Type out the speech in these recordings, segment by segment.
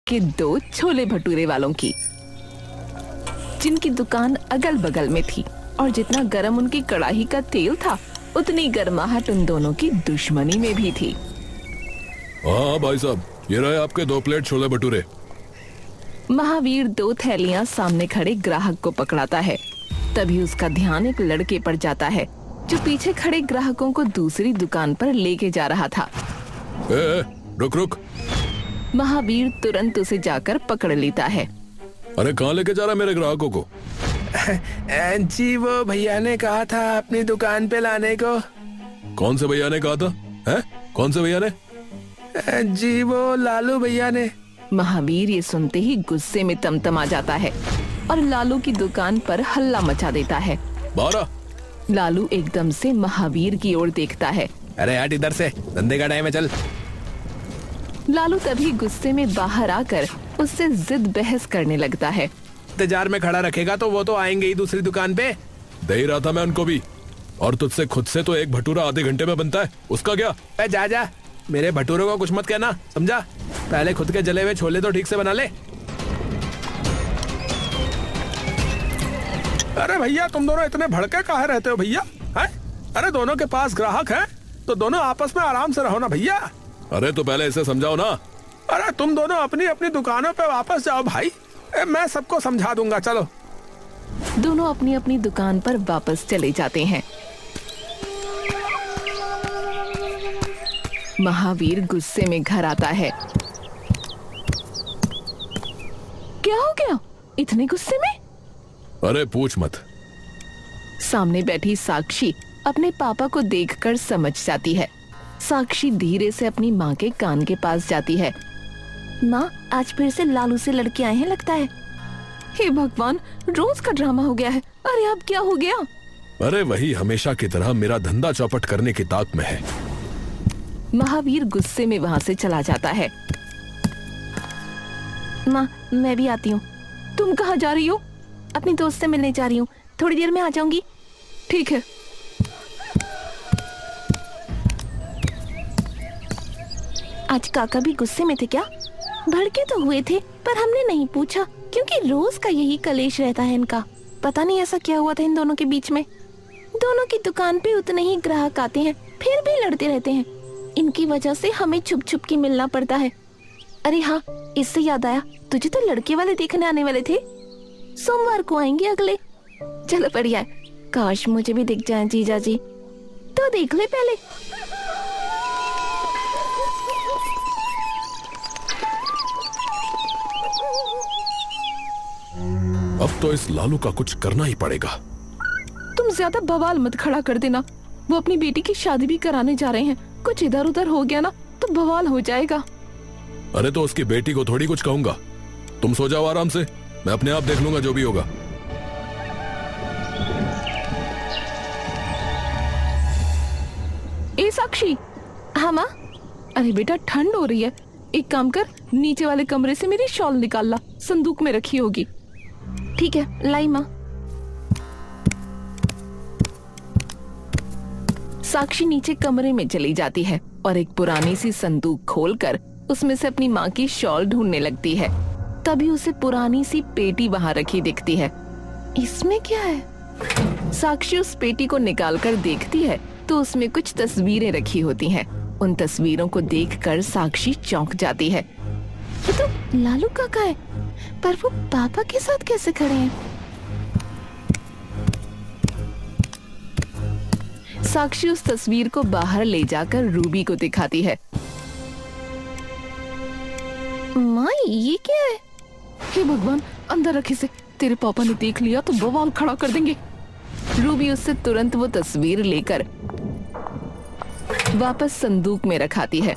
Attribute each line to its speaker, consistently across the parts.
Speaker 1: के दो छोले भटूरे वालों की, जिनकी दुकान अगल बगल में थी और जितना गर्म उनकी कढ़ाई का तेल था उतनी गर्माहट उन दोनों की दुश्मनी में भी थी।
Speaker 2: हाँ भाई साहब, ये रहे आपके 2 प्लेट छोले भटूरे।
Speaker 1: महावीर 2 थैलियां सामने खड़े ग्राहक को पकड़ाता है। तभी उसका ध्यान एक लड़के पर जाता है जो पीछे खड़े ग्राहकों को दूसरी दुकान पर लेके जा रहा था।
Speaker 2: रुक रुक।
Speaker 1: महावीर तुरंत उसे जाकर पकड़ लेता है।
Speaker 2: अरे कहाँ लेके जा रहा है मेरे ग्राहकों को?
Speaker 3: जी वो भैया ने कहा था अपनी दुकान पे लाने को।
Speaker 2: कौन से भैया ने कहा था? हैं? कौन से भैया ने?
Speaker 3: जी वो लालू भैया ने।
Speaker 1: महावीर ये सुनते ही गुस्से में तमतमा जाता है और लालू की दुकान पर हल्ला मचा देता है।
Speaker 2: 12।
Speaker 1: लालू एकदम से महावीर की ओर देखता है।
Speaker 3: अरे हट इधर से, धंधे का टाइम है, चल।
Speaker 1: लालू तभी गुस्से में बाहर आकर उससे जिद बहस करने लगता है।
Speaker 3: इंतजार में खड़ा रखेगा तो वो तो आएंगे ही दूसरी दुकान पे।
Speaker 2: दे ही रहा था मैं उनको भी। और तुझसे खुद से तो एक भटूरा आधे घंटे में बनता है, उसका क्या?
Speaker 3: जा जा, मेरे भटूरों को कुछ मत कहना, समझा? पहले खुद के जले हुए छोले तो ठीक से बना ले। अरे भैया तुम दोनों इतने भड़के काहे रहते हो भैया? हैं? अरे दोनों के पास ग्राहक हैं तो दोनों आपस में आराम से रहो ना भैया।
Speaker 2: अरे तो पहले इसे समझाओ ना।
Speaker 3: अरे तुम दोनों अपनी अपनी दुकानों पे वापस जाओ भाई, मैं सबको समझा दूंगा, चलो।
Speaker 1: दोनों अपनी अपनी दुकान पर वापस चले जाते हैं। महावीर गुस्से में घर आता है। क्या हो गया इतने गुस्से में?
Speaker 2: अरे पूछ मत।
Speaker 1: सामने बैठी साक्षी अपने पापा को देखकर समझ जाती है। साक्षी धीरे से अपनी माँ के कान के पास जाती है। माँ, आज फिर से लालू से लड़के आए हैं लगता है। हे भगवान, रोज का ड्रामा हो गया है। अरे अब क्या हो गया?
Speaker 2: अरे वही हमेशा की तरह मेरा धंधा चौपट करने की ताक में है।
Speaker 1: महावीर गुस्से में वहाँ से चला जाता है। माँ, मैं भी आती हूँ। तुम कहाँ जा रही हो? अपनी दोस्त से मिलने जा रही हूँ, थोड़ी देर में आ जाऊंगी। ठीक है। आज काका भी गुस्से में थे क्या? भड़के तो हुए थे पर हमने नहीं पूछा क्योंकि रोज का यही कलेश रहता है इनका। पता नहीं ऐसा क्या हुआ था इन दोनों के बीच में। दोनों की दुकान पे उतने ही ग्राहक आते हैं फिर भी लड़ते रहते हैं। इनकी वजह से हमें छुप छुप के मिलना पड़ता है। अरे हाँ, इससे याद आया, तुझे तो लड़के वाले देखने आने वाले थे। सोमवार को आएंगे अगले। चलो बढ़िया है, काश मुझे भी दिख जाए जीजा जी। तो देख ले पहले।
Speaker 2: अब तो इस लालू का कुछ करना ही पड़ेगा।
Speaker 1: तुम ज्यादा बवाल मत खड़ा कर देना। वो अपनी बेटी की शादी भी कराने जा रहे हैं। कुछ इधर उधर हो गया ना तो बवाल हो जाएगा।
Speaker 2: अरे तो उसकी बेटी को थोड़ी कुछ कहूंगा। तुम सो जाओ आराम से, मैं अपने आप देख लूंगा जो भी होगा।
Speaker 1: ए साक्षी। हाँ माँ। अरे बेटा, ठंड हो रही है, एक काम कर, नीचे वाले कमरे से मेरी शॉल निकाल ला, संदूक में रखी होगी। ठीक है, लाई माँ। साक्षी नीचे कमरे में चली जाती है और एक पुरानी सी संदूक खोलकर उसमें से अपनी माँ की शॉल ढूंढने लगती है। तभी उसे पुरानी सी पेटी वहाँ रखी दिखती है। इसमें क्या है? साक्षी उस पेटी को निकालकर देखती है तो उसमें कुछ तस्वीरें रखी होती हैं। उन तस्वीरों को देखकर साक्षी चौंक जाती है। ये तो लालू काका है, पर वो पापा के साथ कैसे खड़े हैं? साक्षी उस तस्वीर को बाहर ले जाकर रूबी को दिखाती है। माँ, ये क्या है? हे भगवान, अंदर रखे से, तेरे पापा ने देख लिया तो बवाल खड़ा कर देंगे। रूबी उससे तुरंत वो तस्वीर लेकर वापस संदूक में रखाती है।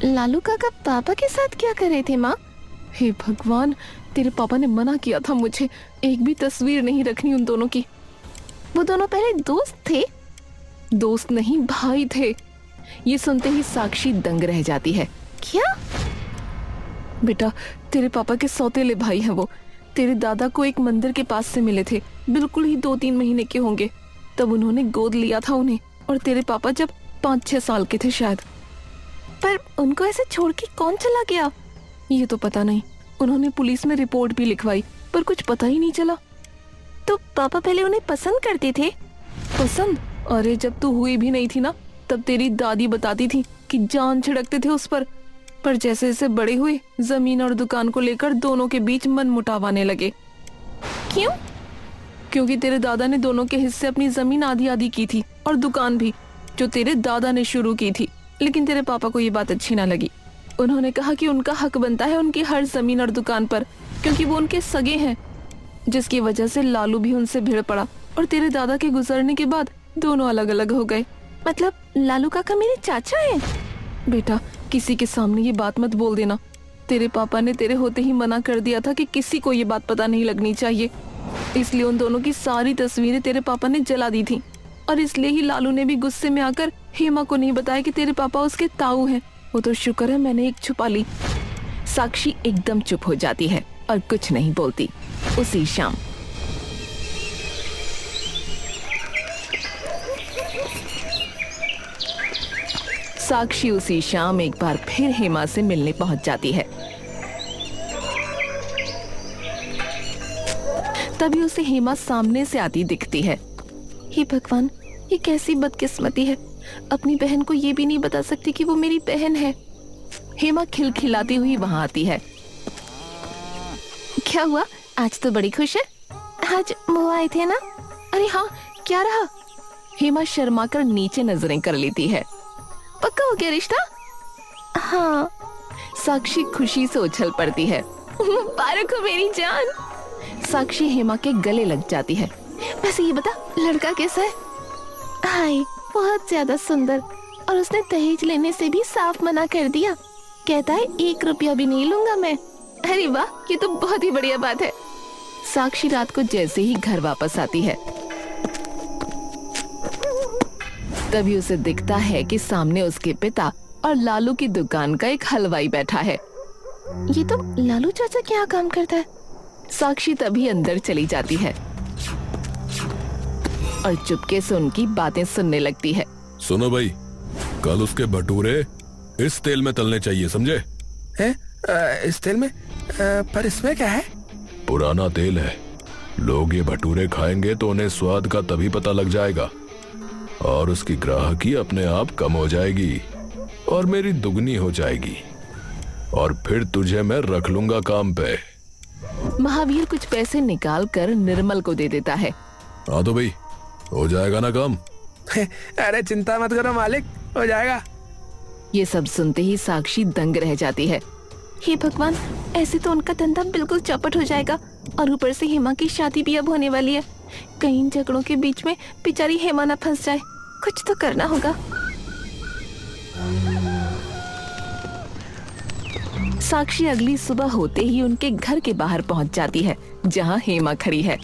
Speaker 1: लालू काका पापा के साथ क्या कर रहे थे माँ? हे भगवान, तेरे पापा ने मना किया था मुझे एक भी तस्वीर नहीं रखनी उन दोनों की। वो दोनों पहले दोस्त थे। दोस्त नहीं, भाई थे। ये सुनते ही साक्षी दंग रह जाती है। क्या? बेटा, तेरे पापा के सौतेले भाई हैं वो। तेरे दादा को एक मंदिर के पास से मिले थे, बिल्कुल ही 2-3 महीने के होंगे। तब उन्होंने गोद लिया था उन्हें, और तेरे पापा जब 5-6 साल के थे शायद। पर उनको ऐसे छोड़ के कौन चला गया? ये तो पता नहीं, उन्होंने पुलिस में रिपोर्ट भी लिखवाई पर कुछ पता ही नहीं चला। तो पापा पहले उन्हें पसंद करते थे? पसंद? अरे जब तू हुई भी नहीं थी ना, तब तेरी दादी बताती थी कि जान छिड़कते थे उस पर जैसे जैसे बड़े हुए, जमीन और दुकान को लेकर दोनों के बीच मनमुटाव आने लगे। क्यों? क्योंकि तेरे दादा ने दोनों के हिस्से अपनी जमीन आधी आधी की थी और दुकान भी, जो तेरे दादा ने शुरू की थी। लेकिन तेरे पापा को ये बात अच्छी ना लगी। उन्होंने कहा कि उनका हक बनता है उनकी हर जमीन और दुकान पर, क्योंकि वो उनके सगे हैं। जिसकी वजह से लालू भी उनसे भिड़ पड़ा और तेरे दादा के गुजरने के बाद दोनों अलग अलग हो गए। मतलब लालू काका मेरे चाचा हैं? बेटा, किसी के सामने ये बात मत बोल देना। तेरे पापा ने तेरे होते ही मना कर दिया था कि किसी को ये बात पता नहीं लगनी चाहिए। इसलिए उन दोनों की सारी तस्वीरें तेरे पापा ने जला दी थी और इसलिए ही लालू ने भी गुस्से में आकर हेमा को नहीं बताया कि तेरे पापा उसके ताऊ हैं। वो तो शुक्र है मैंने एक छुपा ली। साक्षी एकदम चुप हो जाती है और कुछ नहीं बोलती। उसी शाम साक्षी उसी शाम एक बार फिर हेमा से मिलने पहुंच जाती है। तभी उसे हेमा सामने से आती दिखती है। हे भगवान, ये कैसी बदकिस्मती है, अपनी बहन को ये भी नहीं बता सकती कि वो मेरी बहन है। हेमा खिलखिलाती हुई वहां आती है। क्या हुआ, आज तो बड़ी खुश है? आज वो आए थे ना? अरे हाँ, क्या रहा? हेमा शर्मा कर नीचे नजरें कर लेती है। पक्का हो गया रिश्ता? हाँ। साक्षी खुशी से उछल पड़ती है। मुबारक हो मेरी जान। साक्षी हेमा के गले लग जाती है। बस ये बता, लड़का कैसा है? हाय, बहुत ज्यादा सुंदर, और उसने दहेज लेने से भी साफ मना कर दिया। कहता है 1 रुपया भी नहीं लूंगा मैं। अरे वाह, ये तो बहुत ही बढ़िया बात है। साक्षी रात को जैसे ही घर वापस आती है, तभी उसे दिखता है कि सामने उसके पिता और लालू की दुकान का एक हलवाई बैठा है। ये तो लालू चाचा क्या काम करता है? साक्षी तभी अंदर चली जाती है और चुपके से उनकी बातें सुनने लगती है।
Speaker 2: सुनो भाई, कल उसके भटूरे इस तेल में तलने चाहिए, समझे?
Speaker 3: इस तेल में? पर इसमें क्या है?
Speaker 2: पुराना तेल है। लोग ये भटूरे खाएंगे तो उन्हें स्वाद का तभी पता लग जाएगा और उसकी ग्राहकी अपने आप कम हो जाएगी और मेरी दुगनी हो जाएगी, और फिर तुझे मैं रख लूंगा काम पे।
Speaker 1: महावीर कुछ पैसे निकाल कर निर्मल को दे देता है।
Speaker 2: हाँ तो भाई, हो जाएगा ना काम?
Speaker 3: अरे चिंता मत करो मालिक, हो जाएगा।
Speaker 1: ये सब सुनते ही साक्षी दंग रह जाती है। हे भगवान, ऐसे तो उनका धंधा बिल्कुल चौपट हो जाएगा, और ऊपर से हेमा की शादी भी अब होने वाली है। कहीं इन झगड़ों के बीच में बेचारी हेमा ना फंस जाए। कुछ तो करना होगा। साक्षी अगली सुबह होते ही उनके घर के बाहर पहुंच जाती है, जहां हेमा खड़ी है।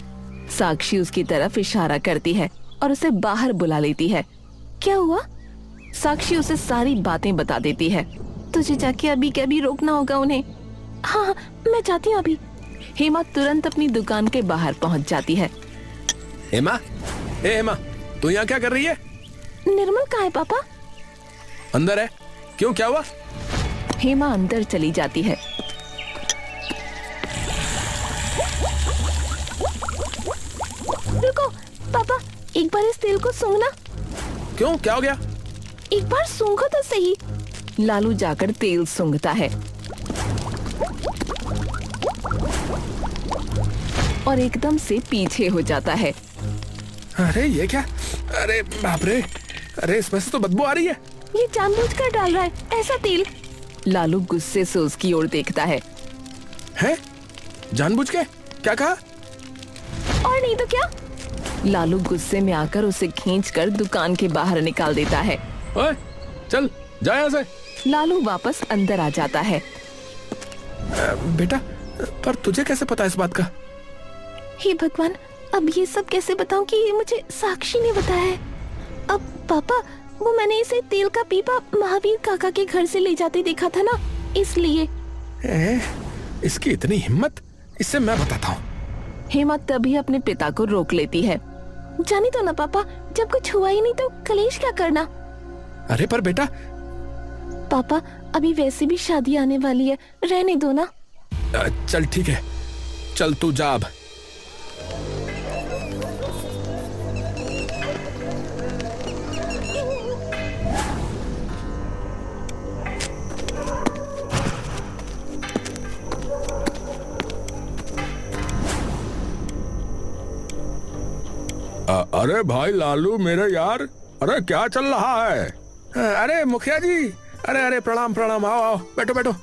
Speaker 1: साक्षी उसकी तरफ इशारा करती है और उसे बाहर बुला लेती है। क्या हुआ? साक्षी उसे सारी बातें बता देती है। तुझे जाके अभी के अभी रोकना होगा उन्हें। हाँ, मैं जाती हूँ अभी। हेमा तुरंत अपनी दुकान के बाहर पहुंच जाती है।
Speaker 3: हेमा, हेमा, तू यहाँ क्या कर रही है?
Speaker 1: निर्मल कहाँ है पापा?
Speaker 3: अंदर है। क्यों, क्या हुआ?
Speaker 1: हेमा अंदर चली जाती है। रुको पापा, एक बार इस तेल को सूंघना।
Speaker 3: क्यों, क्या हो गया?
Speaker 1: एक बार सूंघो तो सही। लालू जाकर तेल सूंघता है और एकदम से पीछे हो जाता है।
Speaker 3: अरे ये क्या? अरे बाप रे, अरे इसमें से तो बदबू आ रही है।
Speaker 1: ये जानबूझकर डाल रहा है ऐसा तेल। लालू गुस्से से उसकी ओर देखता है।
Speaker 3: हैं? जानबूझ के? क्या कहा?
Speaker 1: और नहीं तो क्या? लालू गुस्से में आकर उसे खींचकर दुकान के बाहर निकाल देता है।
Speaker 3: ओए, चल जा यहाँ से।
Speaker 1: लालू वापस अंदर आ जाता है।
Speaker 3: बेटा, पर तुझे कैसे पता इस बात का?
Speaker 1: हे भगवान, अब ये सब कैसे बताऊं कि ये मुझे साक्षी ने बताया है। अब पापा, वो मैंने इसे तेल का पीपा महावीर काका के घर से ले जाते देखा था ना, इसलिए।
Speaker 3: इसकी इतनी हिम्मत, इससे मैं बताता हूँ।
Speaker 1: हेमा तभी अपने पिता को रोक लेती है। जानी तो ना पापा, जब कुछ हुआ ही नहीं तो कलेश क्या करना।
Speaker 3: अरे पर बेटा,
Speaker 1: पापा अभी वैसे भी शादी आने वाली है, रहने दो ना।
Speaker 3: चल ठीक है, चल तू जा अब। अरे भाई लालू मेरे यार, अरे क्या चल रहा है? अरे मुखिया जी, अरे अरे प्रणाम प्रणाम, आओ आओ बैठो बैठो।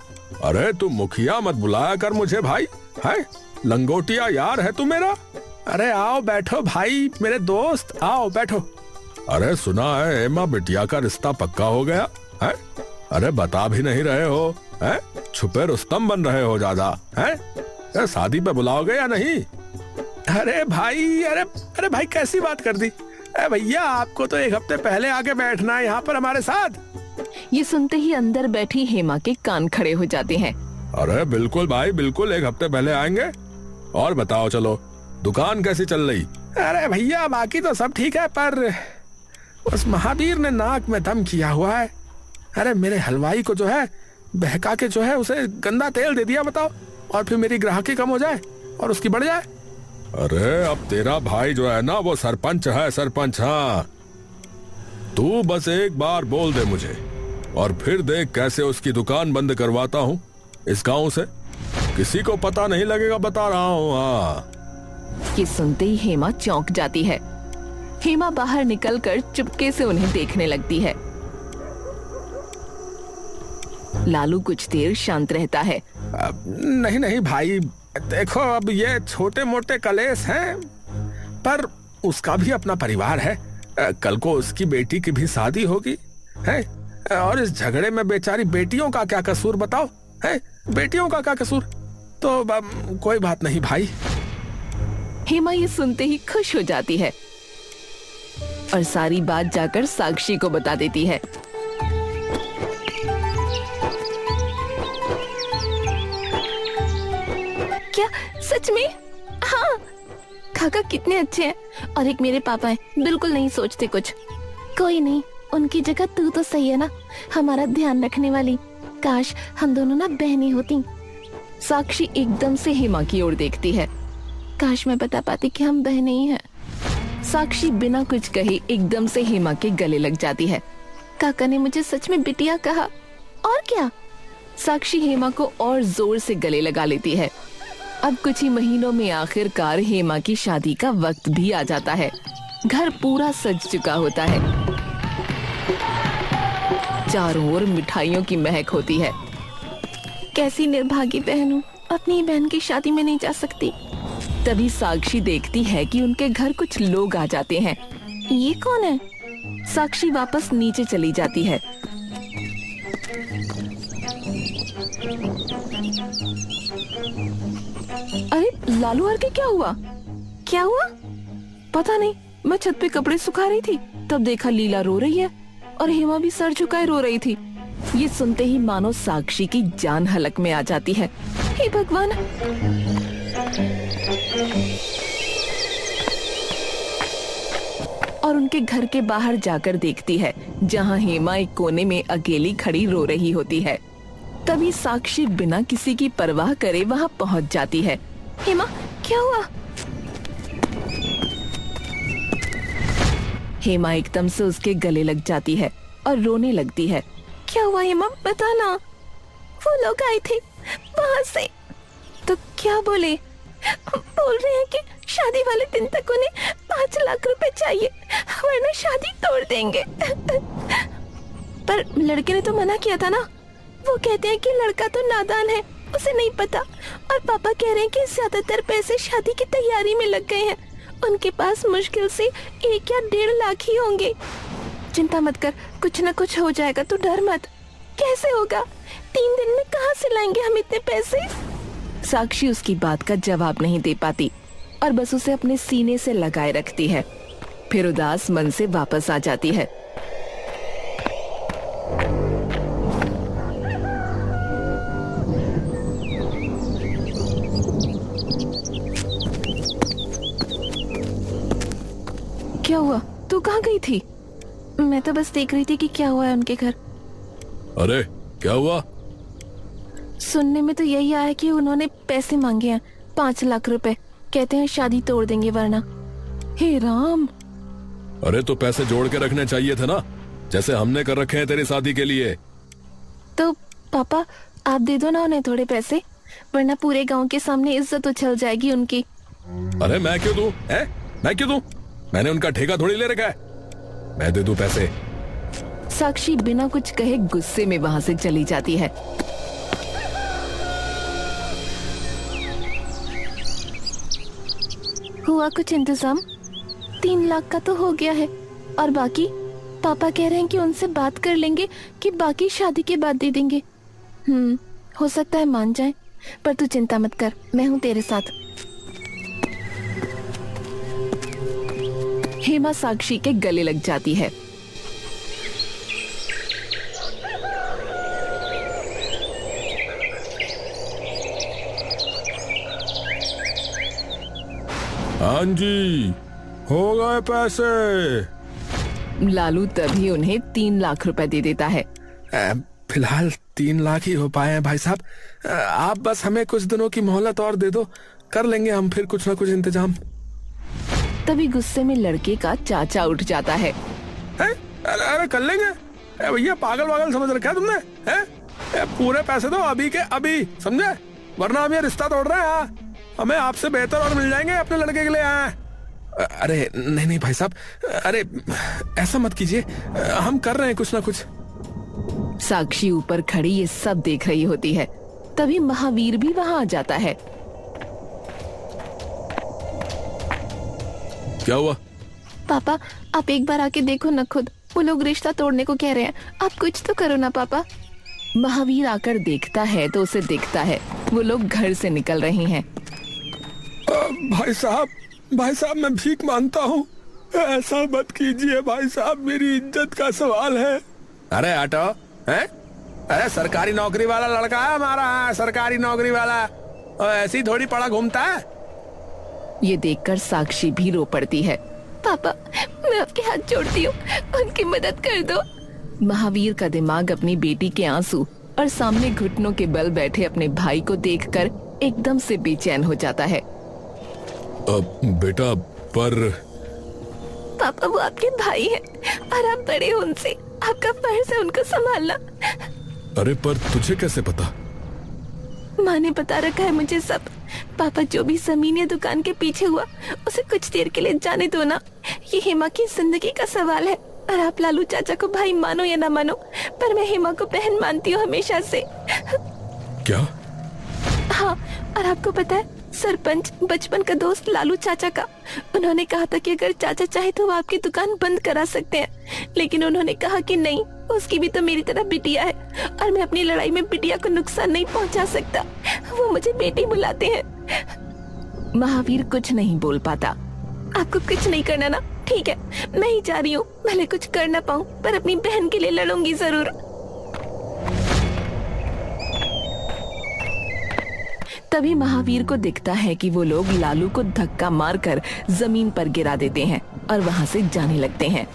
Speaker 3: अरे तू मुखिया मत बुलाया कर मुझे भाई, है लंगोटिया यार है तू मेरा। अरे आओ बैठो भाई मेरे दोस्त, आओ बैठो। अरे सुना है हेमा बिटिया का रिश्ता पक्का हो गया है? अरे बता भी नहीं रहे हो, है छुपे रुस्तम बन रहे हो ज्यादा, है शादी पे बुलाओगे या नहीं? अरे भाई, अरे भाई कैसी बात कर दी? अरे भैया आपको तो एक हफ्ते पहले आके बैठना है यहाँ पर हमारे साथ।
Speaker 1: ये सुनते ही अंदर बैठी हेमा के कान खड़े हो जाते हैं।
Speaker 3: अरे बिल्कुल भाई बिल्कुल, एक हफ्ते पहले आएंगे। और बताओ चलो, दुकान कैसी चल रही? अरे भैया बाकी तो सब ठीक है, पर उस महावीर ने नाक में दम किया हुआ है। अरे मेरे हलवाई को जो है बहका के जो है उसे गंदा तेल दे दिया, बताओ, और फिर मेरी ग्राहकी कम हो जाए और उसकी बढ़ जाए। अरे अब तेरा भाई जो है ना वो सरपंच है, सरपंच। हाँ तू बस एक बार बोल दे मुझे और फिर देख कैसे उसकी दुकान बंद करवाता हूँ इस गांव से, किसी को पता नहीं लगेगा, बता रहा हूँ। हाँ
Speaker 1: ये सुनते ही हेमा चौंक जाती है। हेमा बाहर निकलकर चुपके से उन्हें देखने लगती है। लालू कुछ देर शांत रहता है। नहीं नहीं भाई, देखो अब ये छोटे मोटे कलेश हैं, पर उसका भी अपना परिवार है। कल को उसकी बेटी की भी शादी होगी है, और इस झगड़े में बेचारी बेटियों का क्या कसूर बताओ, है बेटियों का क्या कसूर? तो कोई बात नहीं भाई। हेमा ये सुनते ही खुश हो जाती है और सारी बात जाकर साक्षी को बता देती है। क्या सच में? हाँ काका कितने अच्छे हैं, और एक मेरे पापा हैं, बिल्कुल नहीं सोचते कुछ। कोई नहीं, उनकी जगह तू तो सही है ना, हमारा ध्यान रखने वाली। काश हम दोनों ना बहनें होती। साक्षी एकदम से हेमा की ओर देखती है। काश मैं बता पाती कि हम बहनें ही हैं। साक्षी बिना कुछ कहे एकदम से हेमा के गले लग जाती है। काका ने मुझे सच में बिटिया कहा, और क्या? साक्षी हेमा को और जोर से गले लगा लेती है। अब कुछ ही महीनों में आखिरकार हेमा की शादी का वक्त भी आ जाता है। घर पूरा सज चुका होता है, चारों ओर मिठाइयों की महक होती है। कैसी निर्भागी बहन हूँ, अपनी बहन की शादी में नहीं जा सकती। तभी साक्षी देखती है कि उनके घर कुछ लोग आ जाते हैं। ये कौन है? साक्षी वापस नीचे चली जाती है। अरे लालू आर के क्या हुआ? क्या हुआ? पता नहीं, मैं छत पे कपड़े सुखा रही थी, तब देखा लीला रो रही है और हेमा भी सर झुकाए रो रही थी। ये सुनते ही मानो साक्षी की जान हलक में आ जाती है। हे भगवान! और उनके घर के बाहर जाकर देखती है, जहां हेमा एक कोने में अकेली खड़ी रो रही होती है। तभी साक्षी बिना किसी की परवाह करे वहां पहुंच जाती है। हेमा क्या हुआ? हेमा एकदम से उसके गले लग जाती है और रोने लगती है। क्या हुआ हेमा, बताना। वो लोग आए थे वहां से। तो क्या बोले? बोल रहे हैं कि शादी वाले दिन तक उन्हें 5 लाख रुपए चाहिए, वरना शादी तोड़ देंगे। पर लड़के ने तो मना किया था ना। वो कहते हैं कि लड़का तो नादान है, उसे नहीं पता, और पापा कह रहे हैं कि ज्यादातर पैसे शादी की तैयारी में लग गए हैं। उनके पास मुश्किल से 1 या 1.5 लाख ही होंगे। चिंता मत कर, कुछ न कुछ हो जाएगा, तू डर मत। कैसे होगा? 3 दिन में कहाँ से लाएंगे हम इतने पैसे? साक्षी उसकी बात का जवाब नहीं दे पाती और बस उसे अपने सीने से लगाए रखती है। फिर उदास मन से वापस आ जाती है। क्या हुआ? तू कहाँ गई थी? मैं तो बस देख रही थी कि क्या हुआ है उनके घर।
Speaker 2: अरे क्या हुआ?
Speaker 1: सुनने में तो यही आया कि उन्होंने पैसे मांगे हैं, 5 लाख रुपए। कहते हैं शादी तोड़ देंगे वरना। हे राम।
Speaker 2: अरे तो पैसे जोड़ के रखने चाहिए थे ना, जैसे हमने कर रखे हैं तेरी शादी के लिए।
Speaker 1: तो पापा आप दे दो ना उन्हें थोड़े पैसे, वरना पूरे गांव के सामने इज्जत उछल जाएगी उनकी।
Speaker 2: अरे मैं क्यों दूं? मैं क्यों दूं? मैंने उनका ठेका थोड़ी ले रखा है। मैं दे दूं पैसे?
Speaker 1: साक्षी बिना कुछ कहे गुस्से में वहां से चली जाती है। हुआ कुछ इंतजाम? 3 लाख का तो हो गया है, और बाकी पापा कह रहे हैं कि उनसे बात कर लेंगे कि बाकी शादी के बाद दे देंगे। हो सकता है मान जाए, पर तू चिंता मत कर, मैं हूं तेरे साथ। हेमा साक्षी के गले लग जाती है।
Speaker 3: हाँ जी, हो गए पैसे।
Speaker 1: लालू तभी उन्हें 3 लाख रुपए दे देता है।
Speaker 3: फिलहाल 3 लाख ही हो पाए हैं भाई साहब। आप बस हमें कुछ दिनों की मोहलत और दे दो, कर लेंगे हम फिर कुछ ना कुछ इंतजाम।
Speaker 1: तभी गुस्से में लड़के का चाचा उठ जाता है।
Speaker 3: अरे कर लेंगे। भैया पागल वागल समझ रखा है तुमने? पूरे पैसे दो अभी के अभी, समझे? वरना हम ये रिश्ता तोड़ रहे हैं। हमें आपसे बेहतर और मिल जाएंगे अपने लड़के के लिए। अरे नहीं नहीं भाई साहब, अरे ऐसा मत कीजिए, हम कर रहे हैं कुछ ना कुछ।
Speaker 1: साक्षी ऊपर खड़ी ये सब देख रही होती है। तभी महावीर भी वहां आ जाता है।
Speaker 2: क्या हुआ?
Speaker 1: पापा आप एक बार आके देखो न खुद, वो लोग रिश्ता तोड़ने को कह रहे हैं। आप कुछ तो करो ना पापा। महावीर आकर देखता है तो उसे दिखता है वो लोग घर से निकल रहे हैं।
Speaker 3: भाई साहब मैं भीख मांगता हूँ, ऐसा मत कीजिए भाई साहब, मेरी इज्जत का सवाल है। अरे हटो, हैं? अरे सरकारी नौकरी वाला लड़का है हमारा, सरकारी नौकरी वाला, और ऐसी थोड़ी पड़ा घूमता है।
Speaker 1: ये देखकर साक्षी भी रो पड़ती है। पापा मैं आपके हाथ जोड़ती हूँ, उनकी मदद कर दो। महावीर का दिमाग अपनी बेटी के आंसू और सामने घुटनों के बल बैठे अपने भाई को देखकर एकदम से बेचैन हो जाता है।
Speaker 2: बेटा पर
Speaker 1: पापा वो आपके भाई हैं और आप बड़े हो उनसे, आपका फर्ज है उनको संभालना।
Speaker 2: अरे पर तुझे कैसे पता?
Speaker 1: माँ ने बता रखा है मुझे सब। पापा जो भी जमीन या दुकान के पीछे हुआ उसे कुछ देर के लिए जाने दो ना, ये हेमा की जिंदगी का सवाल है। और आप लालू चाचा को भाई मानो या ना मानो, पर मैं हेमा को बहन मानती हूँ हमेशा से।
Speaker 2: क्या?
Speaker 1: हाँ, और आपको पता है सरपंच बचपन का दोस्त लालू चाचा का, उन्होंने कहा था कि अगर चाचा चाहे तो वो आपकी दुकान बंद करा सकते हैं, लेकिन उन्होंने कहा कि नहीं, उसकी भी तो मेरी तरह बिटिया है और मैं अपनी लड़ाई में बिटिया को नुकसान नहीं पहुंचा सकता। वो मुझे बेटी बुलाते हैं। महावीर कुछ नहीं बोल पाता। आपको कुछ नहीं करना ना, ठीक है, मैं ही जा रही हूँ, भले कुछ कर ना पाऊँ पर अपनी बहन के लिए लड़ूंगी जरूर। तभी महावीर को दिखता है कि वो लोग लालू को धक्का मारकर जमीन पर गिरा देते हैं और वहां से जाने लगते हैं।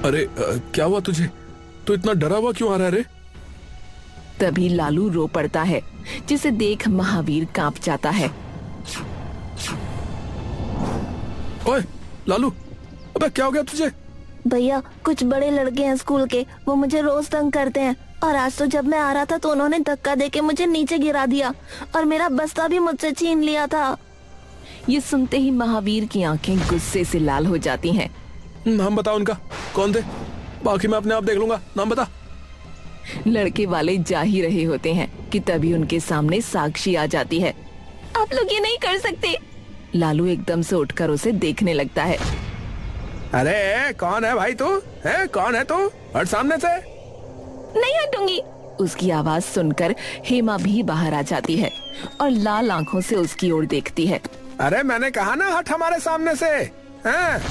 Speaker 2: अरे क्या हुआ तुझे? तो इतना डरा हुआ क्यों आ रहा है रे?
Speaker 1: तभी लालू रो पड़ता है, जिसे देख महावीर कांप जाता है।
Speaker 2: ओए लालू, अबे क्या हो गया तुझे?
Speaker 4: भैया कुछ बड़े लड़के हैं स्कूल के, वो मुझे रोज तंग करते हैं, और आज तो जब मैं आ रहा था तो उन्होंने धक्का देके मुझे नीचे गिरा दिया और मेरा बस्ता भी मुझसे छीन लिया था।
Speaker 1: ये सुनते ही महावीर की आंखें गुस्से से लाल हो जाती हैं।
Speaker 3: नाम बता उनका, कौन थे? बाकी मैं अपने आप देख लूंगा, नाम बता।
Speaker 1: लड़के वाले जा ही रहे होते हैं कि तभी उनके सामने साक्षी आ जाती है। आप लोग ये नहीं कर सकते। लालू एकदम से उठकर उसे देखने लगता है।
Speaker 3: अरे कौन है भाई तू? है कौन है तू? हट सामने से।
Speaker 1: नहीं हटूंगी। उसकी आवाज सुनकर हेमा भी बाहर आ जाती है और लाल आंखों से उसकी ओर देखती है।
Speaker 3: अरे मैंने कहा ना हट हमारे सामने से। हैं?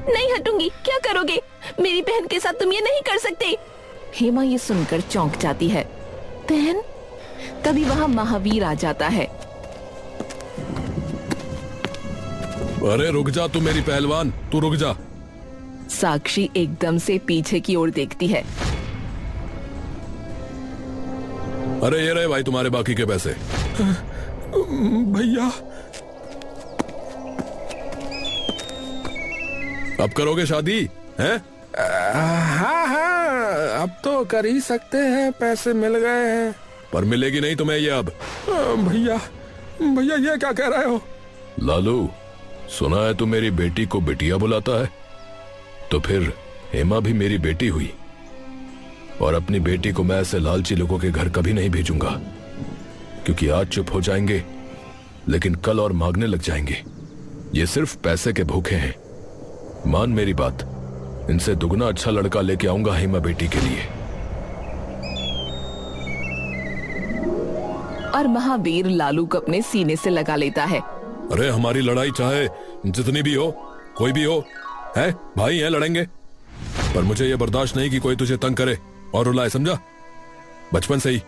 Speaker 1: नहीं हटूंगी। क्या करोगे? मेरी बहन के साथ तुम ये नहीं कर सकते। हेमा ये सुनकर चौंक जाती है। बहन? तभी वहाँ महावीर आ जाता है।
Speaker 2: अरे रुक जा तू मेरी पहलवान, तू रुक जा।
Speaker 1: साक्षी एकदम से पीछे की ओर देखती है।
Speaker 2: अरे ये रहे भाई तुम्हारे बाकी के पैसे।
Speaker 3: भैया
Speaker 2: अब करोगे शादी हैं?
Speaker 3: हाँ हाँ, अब तो कर ही सकते हैं, पैसे मिल गए हैं।
Speaker 2: पर मिलेगी नहीं तुम्हें ये अब।
Speaker 3: भैया भैया ये क्या कह रहे हो?
Speaker 2: लालू, सुना है तू मेरी बेटी को बिटिया बुलाता है, तो फिर हेमा भी मेरी बेटी हुई। और अपनी बेटी को मैं ऐसे लालची लोगों के घर कभी नहीं भेजूंगा, क्योंकि आज चुप हो जाएंगे लेकिन कल और मांगने लग जाएंगे। ये सिर्फ पैसे के भूखे हैं। मान मेरी बात, इनसे दुगना अच्छा लड़का लेके आऊंगा हेमा बेटी के लिए।
Speaker 1: और महावीर लालू को अपने सीने से लगा लेता है।
Speaker 2: अरे हमारी लड़ाई चाहे जितनी भी हो, कोई भी हो, है भाई हैं, लड़ेंगे। पर मुझे यह बर्दाश्त नहीं कि कोई तुझे तंग करे और रुलाए, समझा? बचपन से ही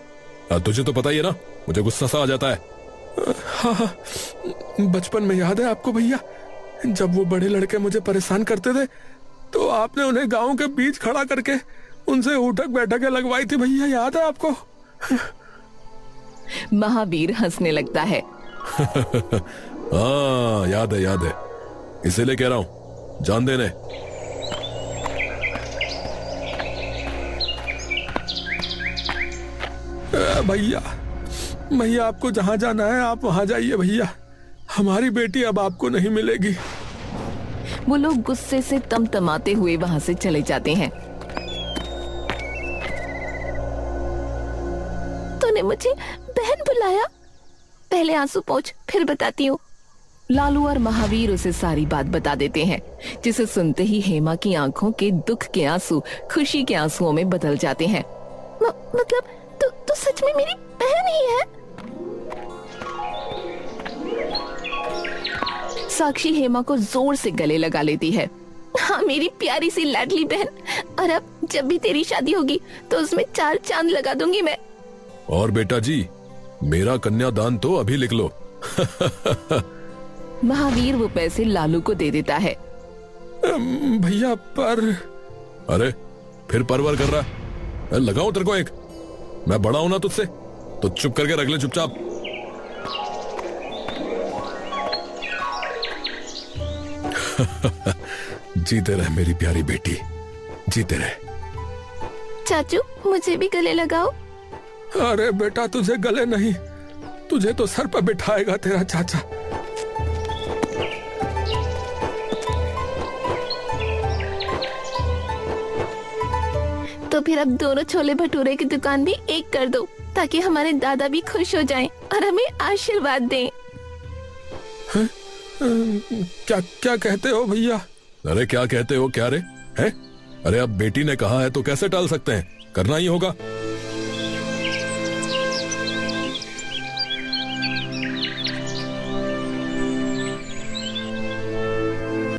Speaker 2: तुझे तो पता ही है ना, मुझे गुस्सा सा आ जाता है।
Speaker 3: हाँ, बचपन में याद है आपको भैया, जब वो बड़े लड़के मुझे परेशान करते थे तो आपने उन्हें गांव के बीच खड़ा करके उनसे उठक बैठक लगवाई थी भैया, याद है आपको?
Speaker 1: महावीर हंसने लगता है।
Speaker 2: हाँ याद है, इसीलिए कह रहा हूं, जान देने।
Speaker 3: भैया आपको जहां जाना है आप वहां जाइए भैया, हमारी बेटी अब आपको नहीं मिलेगी।
Speaker 1: वो लोग गुस्से से तमतमाते हुए वहां से चले जाते हैं।
Speaker 4: तूने मुझे बहन बुलाया? पहले आंसू पोंछ, फिर बताती हूँ।
Speaker 1: लालू और महावीर उसे सारी बात बता देते हैं, जिसे सुनते ही हेमा की आंखों के दुख के आंसू खुशी के आंसुओं में बदल जाते हैं।
Speaker 4: मतलब तू सच में मेरी बहन ही है?
Speaker 1: साक्षी हेमा को जोर से गले लगा लेती है।
Speaker 4: हाँ मेरी प्यारी सी लाडली बहन, और अब जब भी तेरी शादी होगी तो उसमें 4 चांद लगा दूंगी मैं।
Speaker 2: और बेटा जी, मेरा कन्यादान तो अभी लिख लो।
Speaker 1: महावीर वो पैसे लालू को दे देता है।
Speaker 3: भैया पर।
Speaker 2: अरे फिर परवर कर रहा है? लगाऊं तेरे को एक? मैं बड़ा हूं ना तुझसे, तो चुप करके रख ले चुपचाप। जीते रहे मेरी प्यारी बेटी, जीते रहे।
Speaker 4: चाचू मुझे भी गले लगाओ।
Speaker 3: अरे बेटा तुझे गले नहीं, तुझे तो सर पर बिठाएगा तेरा चाचा।
Speaker 4: तो फिर अब दोनों छोले भटूरे की दुकान भी एक कर दो, ताकि हमारे दादा भी खुश हो जाएं और हमें आशीर्वाद दें।
Speaker 3: क्या क्या कहते हो भैया?
Speaker 2: अरे क्या कहते हो क्या रे? हैं? अरे अब बेटी ने कहा है तो कैसे टाल सकते हैं, करना ही होगा।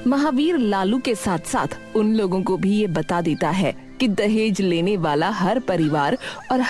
Speaker 1: महावीर लालू के साथ साथ उन लोगों को भी ये बता देता है कि दहेज लेने वाला हर परिवार और